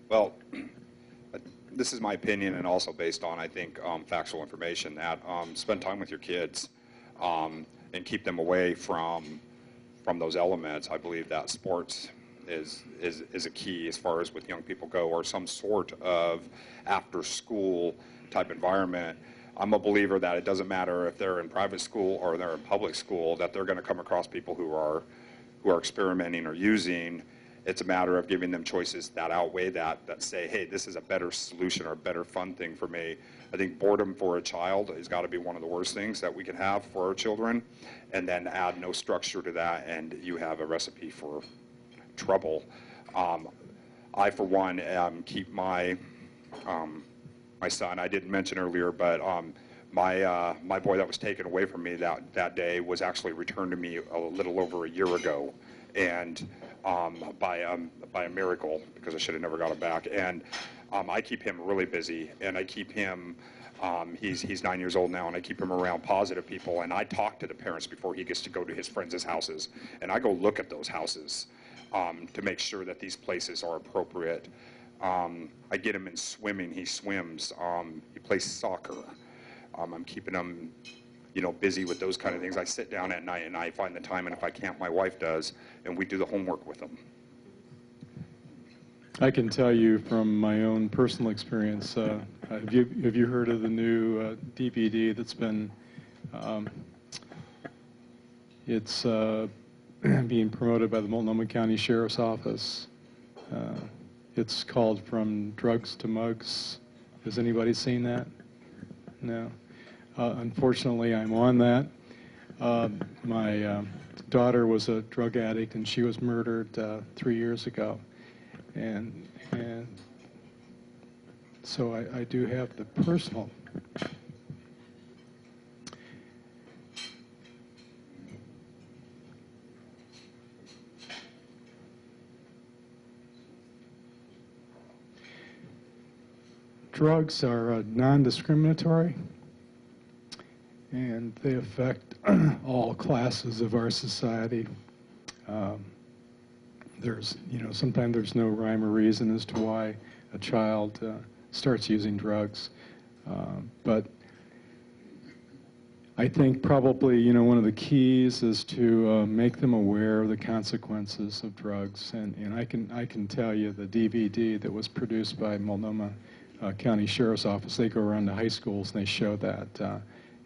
Well, this is my opinion and also based on, I think, factual information that spend time with your kids and keep them away from those elements. I believe that sports is a key as far as with young people go, or some sort of after school type environment. I'm a believer that it doesn't matter if they're in private school or they're in public school, that they're going to come across people who are experimenting or using. It's a matter of giving them choices that outweigh that say, hey, this is a better solution or a better fun thing for me. I think boredom for a child has got to be one of the worst things that we can have for our children, and then add no structure to that, and you have a recipe for trouble. I, for one, keep my son, I didn't mention earlier, but my boy that was taken away from me that day was actually returned to me a little over a year ago, and by a miracle, because I should have never got him back. And I keep him really busy, and I keep him, he's 9 years old now, and I keep him around positive people, and I talk to the parents before he gets to go to his friends' houses, and I go look at those houses to make sure that these places are appropriate. I get him in swimming, he swims, he plays soccer. I'm keeping him, busy with those kind of things. I sit down at night and I find the time, and if I can't, my wife does, and we do the homework with them. I can tell you from my own personal experience, have you heard of the new DVD that's been, it's being promoted by the Multnomah County Sheriff's Office. It's called From Drugs to Mugs. Has anybody seen that? No. Unfortunately, I'm on that. My daughter was a drug addict, and she was murdered 3 years ago. And so I do have the personal. Drugs are non-discriminatory, and they affect all classes of our society. Sometimes there's no rhyme or reason as to why a child starts using drugs. But I think probably, one of the keys is to make them aware of the consequences of drugs. And I can tell you the DVD that was produced by Multnomah County Sheriff's Office, they go around to high schools and they show that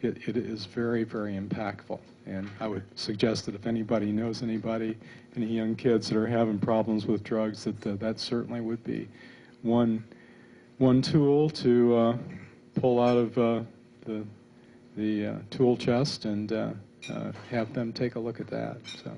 it is very, very impactful. And I would suggest that if anybody knows anybody, any young kids that are having problems with drugs, that certainly would be one tool to pull out of the tool chest and have them take a look at that. So.